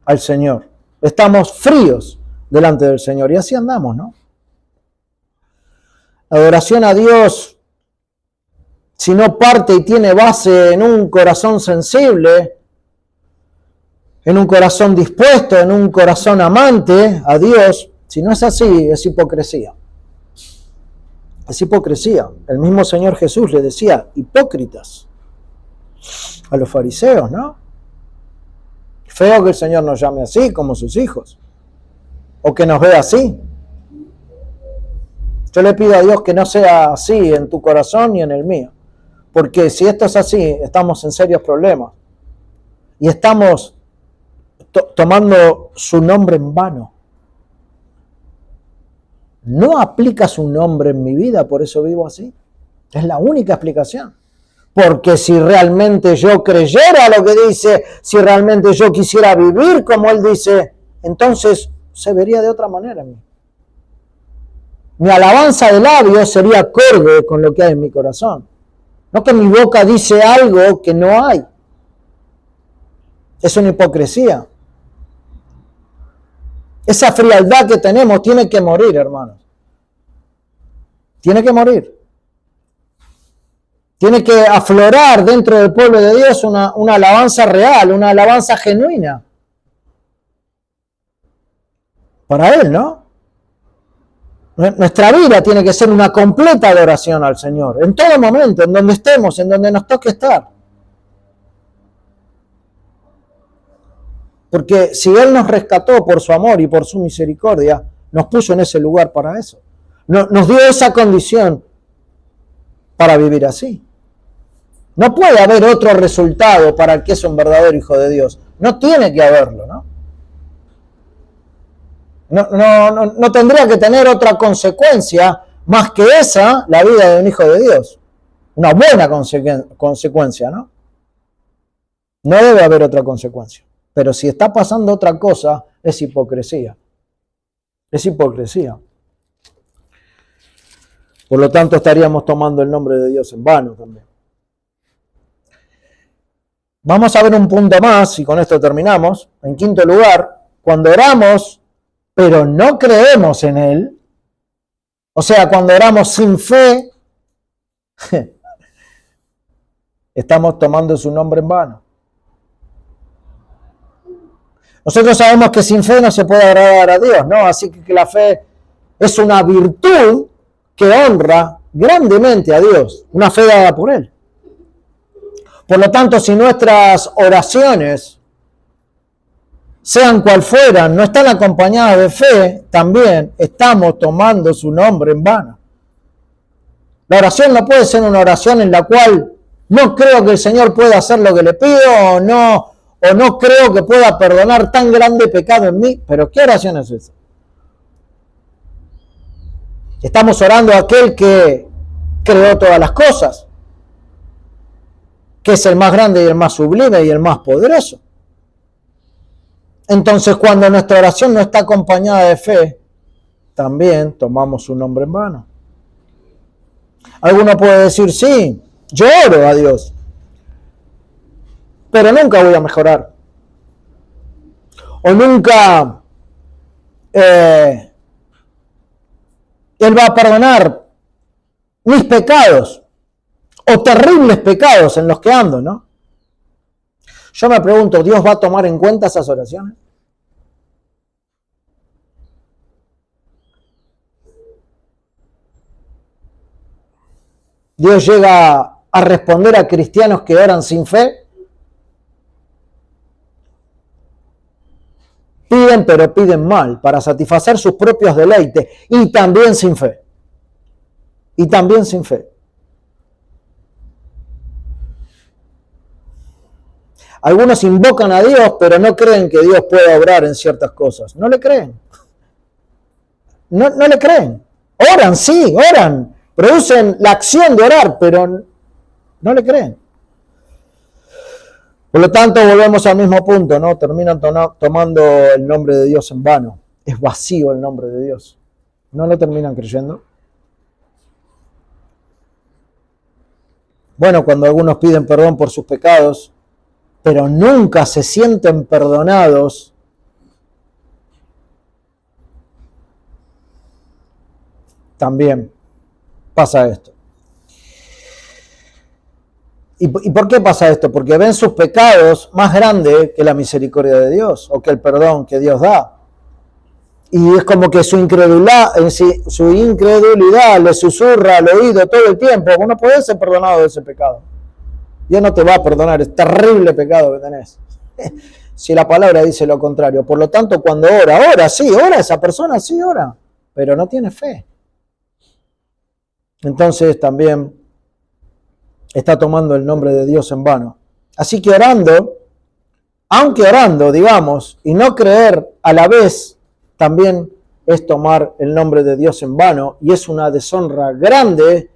al Señor. Estamos fríos delante del Señor y así andamos, ¿no? La adoración a Dios, si no parte y tiene base en un corazón sensible, en un corazón dispuesto, en un corazón amante a Dios, si no es así, es hipocresía. Es hipocresía. El mismo Señor Jesús le decía, hipócritas, a los fariseos, ¿no? Feo que el Señor nos llame así, como sus hijos, o que nos vea así. Yo le pido a Dios que no sea así en tu corazón ni en el mío, porque si esto es así, estamos en serios problemas y estamos tomando su nombre en vano. No aplica su nombre en mi vida, por eso vivo así. Es la única explicación. Porque si realmente yo creyera lo que dice, si realmente yo quisiera vivir como Él dice, entonces se vería de otra manera en mí. Mi alabanza de labios sería acorde con lo que hay en mi corazón. No que mi boca dice algo que no hay. Es una hipocresía. Esa frialdad que tenemos tiene que morir, hermanos. Tiene que morir. Tiene que aflorar dentro del pueblo de Dios una alabanza real, una alabanza genuina. Para Él, ¿no? Nuestra vida tiene que ser una completa adoración al Señor, en todo momento, en donde estemos, en donde nos toque estar. Porque si Él nos rescató por su amor y por su misericordia, nos puso en ese lugar para eso. Nos dio esa condición para vivir así. No puede haber otro resultado para el que es un verdadero hijo de Dios. No tiene que haberlo, ¿no? No tendría que tener otra consecuencia más que esa, la vida de un hijo de Dios. Una buena consecuencia, ¿no? No debe haber otra consecuencia. Pero si está pasando otra cosa, es hipocresía. Es hipocresía. Por lo tanto, estaríamos tomando el nombre de Dios en vano también. Vamos a ver un punto más, y con esto terminamos. En quinto lugar, cuando oramos, pero no creemos en Él, o sea, cuando oramos sin fe, estamos tomando su nombre en vano. Nosotros sabemos que sin fe no se puede agradar a Dios, ¿no? Así que la fe es una virtud que honra grandemente a Dios, una fe dada por Él. Por lo tanto, si nuestras oraciones, sean cual fueran, no están acompañadas de fe, también estamos tomando su nombre en vano. La oración no puede ser una oración en la cual no creo que el Señor pueda hacer lo que le pido o no creo que pueda perdonar tan grande pecado en mí. ¿Pero qué oración es esa? Estamos orando a aquel que creó todas las cosas, que es el más grande y el más sublime y el más poderoso. Entonces, cuando nuestra oración no está acompañada de fe, también tomamos su nombre en vano. Alguno puede decir, sí, yo oro a Dios, pero nunca voy a mejorar. O nunca Él va a perdonar mis pecados o terribles pecados en los que ando, ¿no? Yo me pregunto, ¿Dios va a tomar en cuenta esas oraciones? ¿Dios llega a responder a cristianos que oran sin fe? Piden, pero piden mal, para satisfacer sus propios deleites, y también sin fe. Y también sin fe. Algunos invocan a Dios, pero no creen que Dios pueda obrar en ciertas cosas. No le creen. No le creen. Oran, sí, oran. Producen la acción de orar, pero no le creen. Por lo tanto, volvemos al mismo punto, ¿no? Terminan tomando el nombre de Dios en vano. Es vacío el nombre de Dios. ¿No lo terminan creyendo? Bueno, cuando algunos piden perdón por sus pecados, pero nunca se sienten perdonados, también pasa esto. ¿Y por qué pasa esto? Porque ven sus pecados más grandes que la misericordia de Dios o que el perdón que Dios da. Y es como que su incredulidad le susurra al oído todo el tiempo. Vos no podés ser perdonado de ese pecado. Dios no te va a perdonar, es terrible pecado que tenés. Si la palabra dice lo contrario. Por lo tanto, cuando ora esa persona, sí ora, pero no tiene fe. Entonces también está tomando el nombre de Dios en vano. Así que aunque orando, digamos, y no creer a la vez, también es tomar el nombre de Dios en vano, y es una deshonra grande,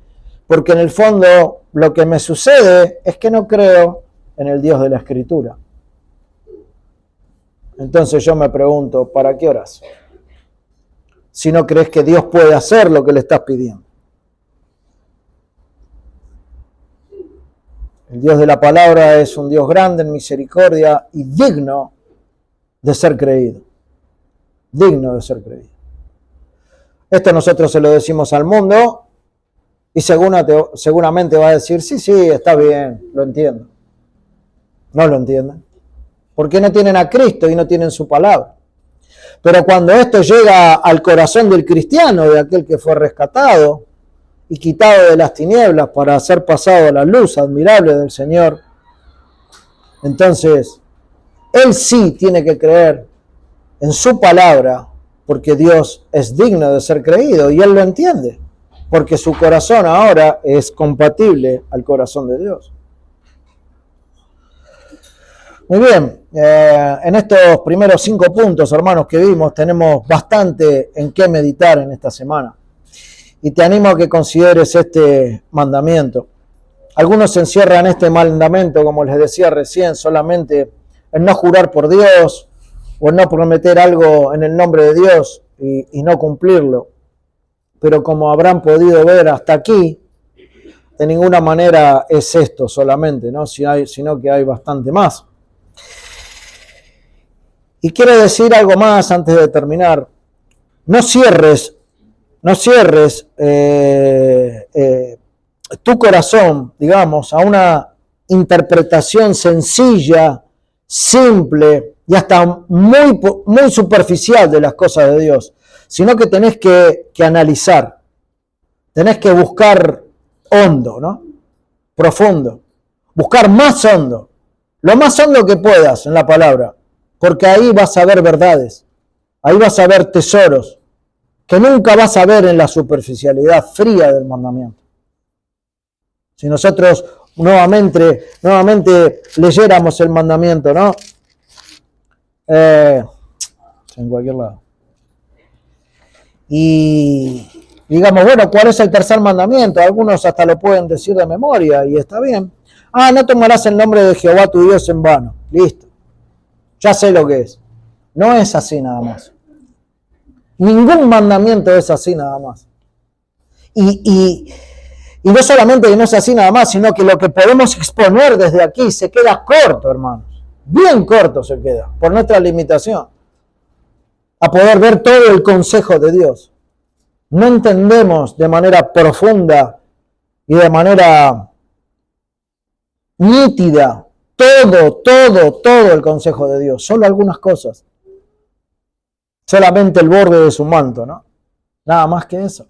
porque en el fondo lo que me sucede es que no creo en el Dios de la Escritura. Entonces yo me pregunto, ¿para qué oras? Si no crees que Dios puede hacer lo que le estás pidiendo. El Dios de la palabra es un Dios grande en misericordia y digno de ser creído. Digno de ser creído. Esto nosotros se lo decimos al mundo y seguramente va a decir, sí, está bien, lo entiendo. No lo entienden. Porque no tienen a Cristo y no tienen su palabra. Pero cuando esto llega al corazón del cristiano, de aquel que fue rescatado y quitado de las tinieblas para ser pasado a la luz admirable del Señor, entonces él sí tiene que creer en su palabra, porque Dios es digno de ser creído y él lo entiende, porque su corazón ahora es compatible al corazón de Dios. Muy bien, en estos primeros 5 puntos, hermanos, que vimos, tenemos bastante en qué meditar en esta semana. Y te animo a que consideres este mandamiento. Algunos se encierran este mandamiento, como les decía recién, solamente en no jurar por Dios o en no prometer algo en el nombre de Dios y no cumplirlo. Pero como habrán podido ver hasta aquí, de ninguna manera es esto solamente, ¿no? Sino que hay bastante más. Y quiero decir algo más antes de terminar. No cierres tu corazón, digamos, a una interpretación sencilla, simple y hasta muy superficial de las cosas de Dios, sino que tenés que analizar, tenés que buscar hondo, ¿no? Profundo, buscar más hondo, lo más hondo que puedas en la palabra, porque ahí vas a ver verdades, ahí vas a ver tesoros que nunca vas a ver en la superficialidad fría del mandamiento. Si nosotros nuevamente leyéramos el mandamiento, ¿no? En cualquier lado. Y digamos, bueno, ¿cuál es el tercer mandamiento? Algunos hasta lo pueden decir de memoria y está bien. No tomarás el nombre de Jehová tu Dios en vano. Listo. Ya sé lo que es. No es así nada más. Ningún mandamiento es así nada más. Y no solamente que no es así nada más, sino que lo que podemos exponer desde aquí se queda corto, hermanos. Bien corto se queda, por nuestra limitación. A poder ver todo el consejo de Dios. No entendemos de manera profunda y de manera nítida todo el consejo de Dios. Solo algunas cosas. Solamente el borde de su manto, ¿no? Nada más que eso.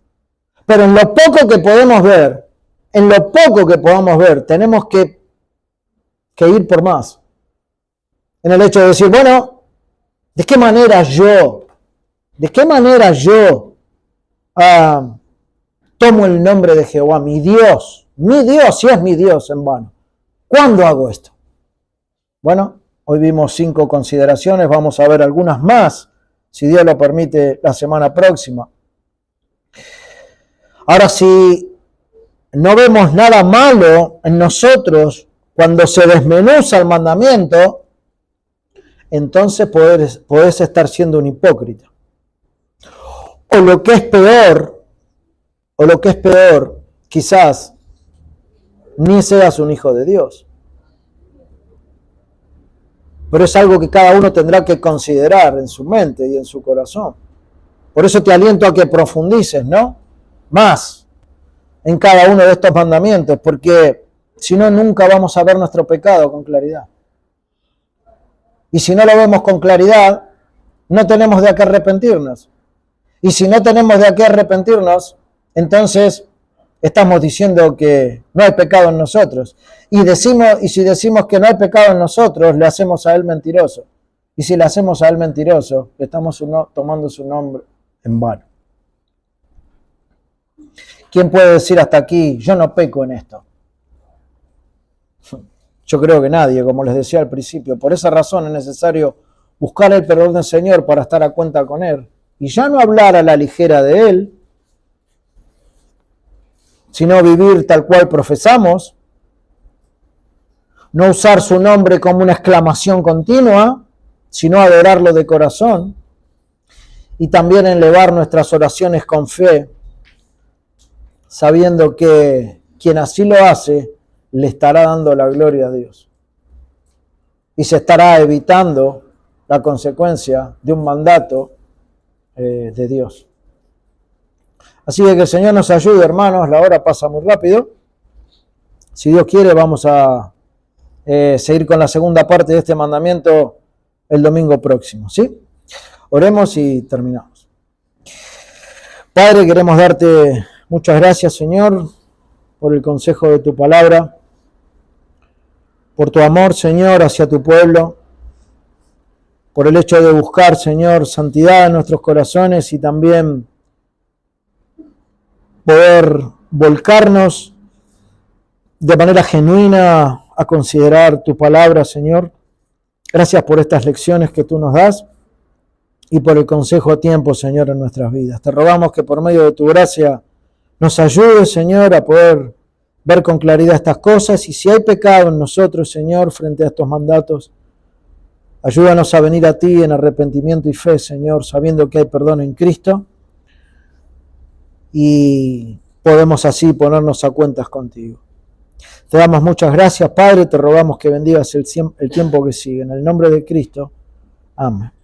Pero en lo poco que podemos ver, tenemos que ir por más. En el hecho de decir, bueno, ¿de qué manera yo tomo el nombre de Jehová, mi Dios, si es mi Dios en vano? ¿Cuándo hago esto? Bueno, hoy vimos 5 consideraciones, vamos a ver algunas más, si Dios lo permite, la semana próxima. Ahora, si no vemos nada malo en nosotros cuando se desmenuza el mandamiento, entonces podés estar siendo un hipócrita. O lo que es peor, quizás ni seas un hijo de Dios. Pero es algo que cada uno tendrá que considerar en su mente y en su corazón. Por eso te aliento a que profundices, ¿no? Más en cada uno de estos mandamientos, porque si no, nunca vamos a ver nuestro pecado con claridad. Y si no lo vemos con claridad, no tenemos de qué arrepentirnos. Y si no tenemos de qué arrepentirnos, entonces estamos diciendo que no hay pecado en nosotros. Y si decimos que no hay pecado en nosotros, le hacemos a él mentiroso. Y si le hacemos a él mentiroso, estamos tomando su nombre en vano. ¿Quién puede decir hasta aquí, yo no peco en esto? Yo creo que nadie, como les decía al principio. Por esa razón es necesario buscar el perdón del Señor para estar a cuenta con Él. Y ya no hablar a la ligera de Él, sino vivir tal cual profesamos. No usar su nombre como una exclamación continua, sino adorarlo de corazón. Y también elevar nuestras oraciones con fe, sabiendo que quien así lo hace, le estará dando la gloria a Dios. Y se estará evitando la consecuencia de un mandato de Dios. Así que el Señor nos ayude, hermanos. La hora pasa muy rápido. Si Dios quiere, vamos a seguir con la segunda parte de este mandamiento el domingo próximo, ¿sí? Oremos y terminamos. Padre, queremos darte muchas gracias, Señor, por el consejo de tu palabra, por tu amor, Señor, hacia tu pueblo, por el hecho de buscar, Señor, santidad en nuestros corazones y también poder volcarnos de manera genuina a considerar tu palabra, Señor. Gracias por estas lecciones que tú nos das y por el consejo a tiempo, Señor, en nuestras vidas. Te rogamos que por medio de tu gracia nos ayudes, Señor, a poder ver con claridad estas cosas, y si hay pecado en nosotros, Señor, frente a estos mandatos, ayúdanos a venir a ti en arrepentimiento y fe, Señor, sabiendo que hay perdón en Cristo, y podemos así ponernos a cuentas contigo. Te damos muchas gracias, Padre, te rogamos que bendigas el tiempo que sigue. En el nombre de Cristo, amén.